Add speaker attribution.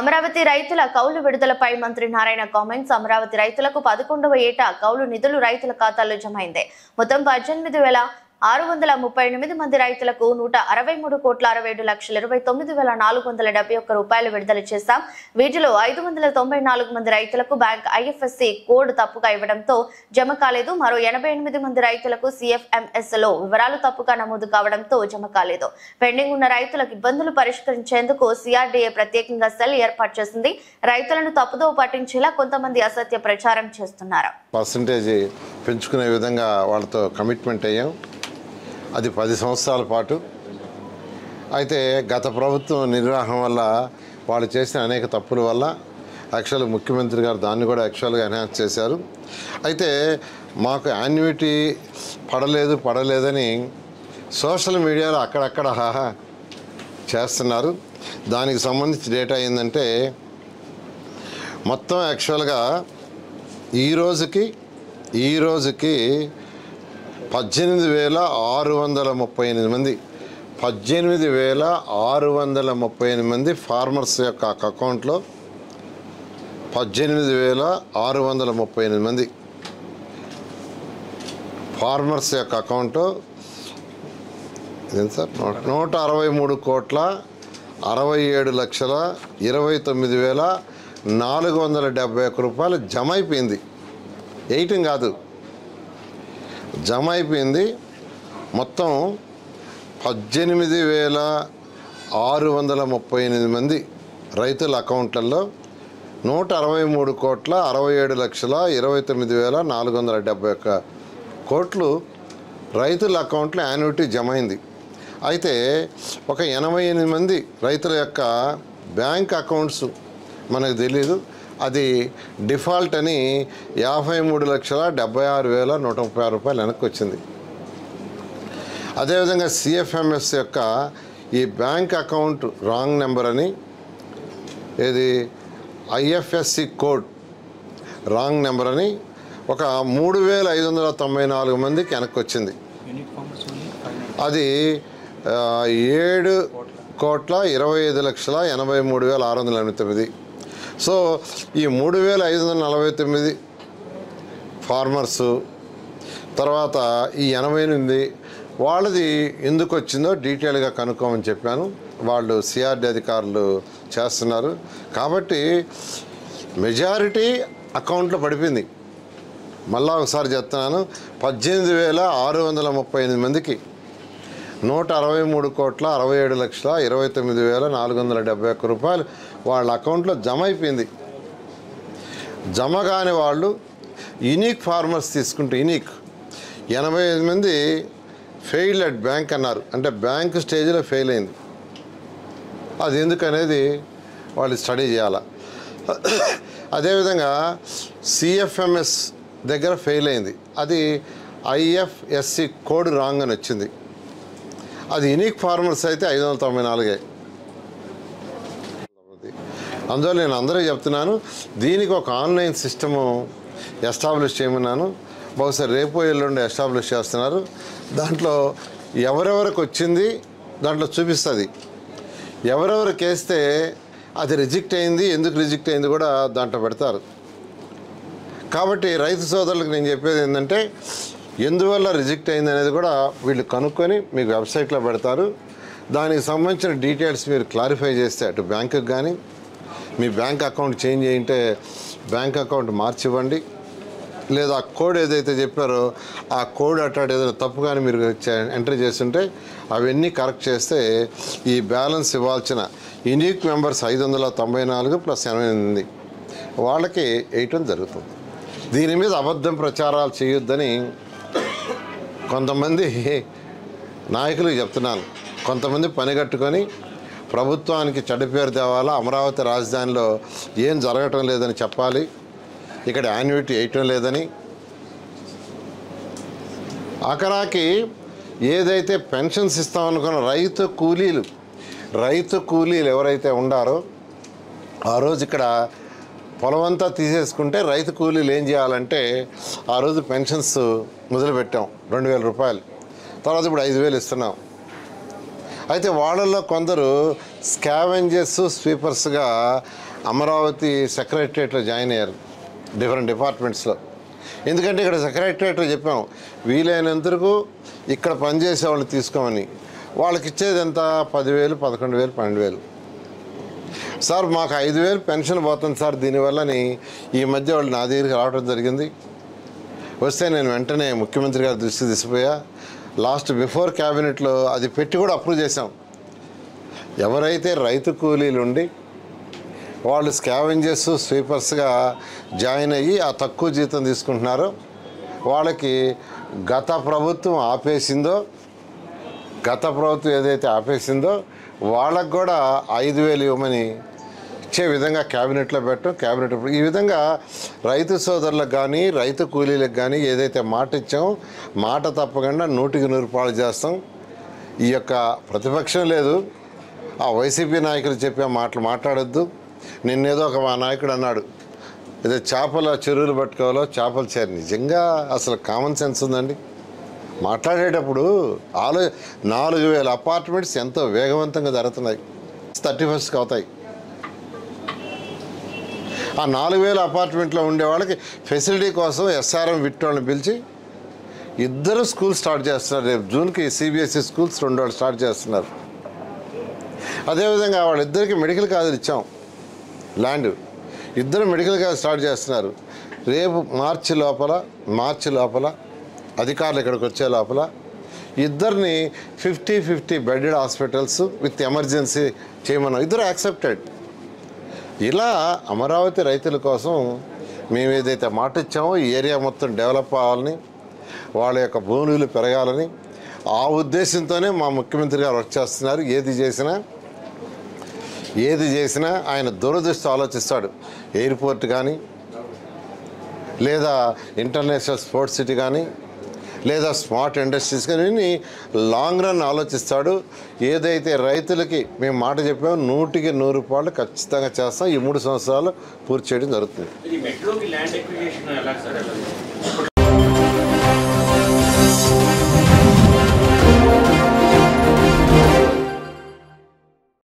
Speaker 1: అమరావతి రైతుల కౌలు విడుదలపై మంత్రి నారాయణ కామెంట్స్. అమరావతి రైతులకు 11వ ఏటా కౌలు నిధులు రైతుల ఖాతాల్లో జమైంది. మొత్తం 18,638 మంది రైతులకు 163,67,29,471 రూపాయలు విడుదల చేశాం. వీటిలో 594 మంది రైతులకు బ్యాంక్ ఐఎఫ్ఎస్సి కోడ్ తప్పుగా ఇవ్వడంతో జమ కాలేదు. మరో 88 మంది రైతులకు సిఎఫ్ఎంఎస్ లో వివరాలు తప్పుగా నమోదు కావడంతో జమ కాలేదు. పెండింగ్ ఉన్న రైతులకు ఇబ్బందులు పరిష్కరించేందుకు సిఆర్డీఏ ప్రత్యేకంగా సెల్ ఏర్పాటు చేసింది. రైతులను తప్పుదోవ పట్టించేలా కొంతమంది అసత్య ప్రచారం చేస్తున్నారు.
Speaker 2: పర్సంటేజ్ పెంచుకునే విధంగా వాళ్ళతో కమిట్మెంట్ అయ్యాం. అది 10 సంవత్సరాల పాటు. అయితే గత ప్రభుత్వం నిర్వహణ వల్ల వాళ్ళు చేసిన అనేక తప్పుల వల్ల యాక్చువల్గా ముఖ్యమంత్రి గారు దాన్ని కూడా యాక్చువల్గా ఎన్హాన్స్ చేశారు. అయితే మాకు యాన్యుటీ పడలేదని సోషల్ మీడియాలో అక్కడక్కడ చేస్తున్నారు. దానికి సంబంధించి డేటా ఏంటంటే మొత్తం యాక్చువల్గా ఈ రోజుకి 18,638 మంది 18,638 మంది ఫార్మర్స్ యొక్క అకౌంట్లో 18,638 మంది ఫార్మర్స్ యొక్క అకౌంట్లో ఇదేంటి సార్ 163,67,29,471 రూపాయలు జమ అయిపోయింది. వేయటం కాదు, జమ అయిపోయింది. మొత్తం 18,638 మంది రైతుల అకౌంట్లలో 163,67,29,471 కోట్లు రైతుల అకౌంట్లో యాన్యుటీ జమ అయింది. అయితే ఒక 88 మంది రైతుల యొక్క బ్యాంక్ అకౌంట్స్ మనకు తెలీదు. అది డిఫాల్ట్ అని 53,76,136 రూపాయలు వెనక్కి వచ్చింది. అదేవిధంగా సిఎఫ్ఎంఎస్ యొక్క ఈ బ్యాంక్ అకౌంట్ రాంగ్ నెంబర్ అని, ఇది ఐఎఫ్ఎస్సి కోడ్ రాంగ్ నెంబర్ అని ఒక 3,594 మందికి వెనక్కి వచ్చింది. అది 7,25,83,689. సో ఈ 3,549 ఫార్మర్సు తర్వాత ఈ 88 వాళ్ళది ఎందుకు వచ్చిందో డీటెయిల్గా కనుక్కోమని చెప్పాను. వాళ్ళు సిఆర్డీ అధికారులు చేస్తున్నారు. కాబట్టి మెజారిటీ అకౌంట్లో పడిపోయింది. మళ్ళా ఒకసారి చెప్తున్నాను, 18,638 మందికి 163,67,29,471 రూపాయలు వాళ్ళ అకౌంట్లో జమ అయిపోయింది. జమ కాని వాళ్ళు యూనిక్ ఫార్మర్స్ తీసుకుంటే 85 మంది ఫెయిల్డ్ అట్ బ్యాంక్ అన్నారు. అంటే బ్యాంక్ స్టేజ్లో ఫెయిల్ అయింది. అది ఎందుకనేది వాళ్ళు స్టడీ చేయాలి. అదేవిధంగా సిఎఫ్ఎంఎస్ దగ్గర ఫెయిల్ అయింది. అది ఐఎఫ్ఎస్సి కోడ్ రాంగ్ అని వచ్చింది. అది యూనిక్ ఫార్మర్స్ అయితే 594. అందువల్ల నేను అందరూ చెప్తున్నాను, దీనికి ఒక ఆన్లైన్ సిస్టము ఎస్టాబ్లిష్ చేయమన్నాను. బహుశా రేపు ఎల్లుండి ఎస్టాబ్లిష్ చేస్తున్నారు. దాంట్లో ఎవరెవరికి వచ్చింది దాంట్లో చూపిస్తుంది. ఎవరెవరికి వేస్తే అది రిజెక్ట్ అయింది, ఎందుకు రిజెక్ట్ అయింది కూడా దాంట్లో పెడతారు. కాబట్టి రైతు సోదరులకు నేను చెప్పేది ఏంటంటే, ఎందువల్ల రిజెక్ట్ అయింది అనేది కూడా వీళ్ళు కనుక్కొని మీకు వెబ్సైట్లో పెడతారు. దానికి సంబంధించిన డీటెయిల్స్ మీరు క్లారిఫై చేస్తే అటు బ్యాంకుకి కానీ, మీ బ్యాంక్ అకౌంట్ చేంజ్ అయ్యింటే బ్యాంక్ అకౌంట్ మార్చివ్వండి, లేదా ఆ కోడ్ ఏదైతే చెప్పారో ఆ కోడ్ అట్టాడు ఏదైనా తప్పు కానీ మీరు ఎంట్రీ చేస్తుంటే అవన్నీ కరెక్ట్ చేస్తే ఈ బ్యాలెన్స్ ఇవ్వాల్సిన యూనిక్ మెంబర్స్ 594 + 88 వాళ్ళకి వేయటం జరుగుతుంది. దీని మీద అబద్ధం ప్రచారాలు చేయొద్దని కొంతమంది నాయకులకు చెప్తున్నాను. కొంతమంది పనిగట్టుకొని ప్రభుత్వానికి చెడ్డ పేరు తేవాలా, అమరావతి రాజధానిలో ఏం జరగటం లేదని చెప్పాలి, ఇక్కడ యాన్యుటీ వేయటం లేదని. ఆఖరాకి ఏదైతే పెన్షన్స్ ఇస్తామనుకున్న రైతు కూలీలు ఎవరైతే ఉండారో ఆ రోజు ఇక్కడ పొలమంతా తీసేసుకుంటే రైతు కూలీలు ఏం చేయాలంటే ఆ రోజు పెన్షన్స్ మొదలుపెట్టాం 2,000 రూపాయలు. తర్వాత ఇప్పుడు 5,000 ఇస్తున్నాం. అయితే వాళ్ళల్లో కొందరు స్కావెంజర్స్ స్వీపర్స్గా అమరావతి సెక్రటరియట్లో జాయిన్ అయ్యారు డిఫరెంట్ డిపార్ట్మెంట్స్లో. ఎందుకంటే ఇక్కడ సెక్రటరియట్లో చెప్పాం వీలైనంతకు ఇక్కడ పనిచేసే వాళ్ళని తీసుకోమని. వాళ్ళకి ఇచ్చేది ఎంత? 10,000, 11,000, 12,000. సార్ మాకు 5,000 పెన్షన్ పోతుంది సార్ దీనివల్లని ఈ మధ్య వాళ్ళు నా దగ్గరికి రావడం జరిగింది. వస్తే నేను వెంటనే ముఖ్యమంత్రి గారి దృష్టి తీసిపోయా. లాస్ట్ బిఫోర్ క్యాబినెట్లో అది పెట్టి కూడా అప్రూవ్ చేసాం. ఎవరైతే రైతు కూలీలు ఉండి వాళ్ళు స్కావెంజర్స్ స్వీపర్స్గా జాయిన్ అయ్యి ఆ తక్కువ జీతం తీసుకుంటున్నారో వాళ్ళకి గత ప్రభుత్వం ఏదైతే ఆపేసిందో వాళ్ళకు కూడా 5,000 ఇవ్వమని ఇచ్చే విధంగా క్యాబినెట్లో పెట్టాం. క్యాబినెట్ ఈ విధంగా రైతు సోదరులకు కానీ రైతు కూలీలకు కానీ ఏదైతే మాట ఇచ్చామో మాట తప్పకుండా 100% చేస్తాం. ఈ యొక్క ప్రతిపక్షం లేదు, ఆ వైసీపీ నాయకులు చెప్పే మాటలు మాట్లాడొద్దు. నిన్నేదో ఒక మా నాయకుడు అన్నాడు, ఏదో చేపల చెరువులు పట్టుకోవాలో చేపల చేరు. నిజంగా అసలు కామన్ సెన్స్ ఉందండి? మాట్లాడేటప్పుడు 4,000 అపార్ట్మెంట్స్ ఎంతో వేగవంతంగా జరుగుతున్నాయి. 31st అవుతాయి. ఆ 4,000 అపార్ట్మెంట్లో ఉండే వాళ్ళకి ఫెసిలిటీ కోసం ఎస్ఆర్ఎం విట్టోళ్ళని పిలిచి 2 స్కూల్ స్టార్ట్ చేస్తున్నారు. రేపు జూన్కి CBSE స్కూల్స్ 2 వాళ్ళు స్టార్ట్ చేస్తున్నారు. అదేవిధంగా వాళ్ళిద్దరికి మెడికల్ కాలేజీలు ఇచ్చాం, ల్యాండ్. 2 మెడికల్ కాలేజ్ స్టార్ట్ చేస్తున్నారు. రేపు మార్చి లోపల అధికారులు ఇక్కడికి వచ్చే లోపల 2 50-50 బెడెడ్ హాస్పిటల్స్ విత్ ఎమర్జెన్సీ చేయమన్నాం. 2 యాక్సెప్టెడ్. ఇలా అమరావతి రైతుల కోసం మేము ఏదైతే మాట ఇచ్చామో ఈ ఏరియా మొత్తం డెవలప్ అవ్వాలని, వాళ్ళ యొక్క భూములు పెరగాలని ఆ ఉద్దేశంతోనే మా ముఖ్యమంత్రి గారు వర్క్ చేస్తున్నారు. ఏది చేసినా ఆయన దూరదృష్టి ఆలోచిస్తాడు. ఎయిర్పోర్ట్ కానీ, లేదా ఇంటర్నేషనల్ స్పోర్ట్స్ సిటీ కానీ, లేదా స్మార్ట్ ఇండస్ట్రీస్ కానీ లాంగ్ రన్ ఆలోచిస్తాడు. ఏదైతే రైతులకి మేము మాట చెప్పామో 100% ఖచ్చితంగా చేస్తాం. ఈ 3 సంవత్సరాలు పూర్తి చేయడం జరుగుతుంది.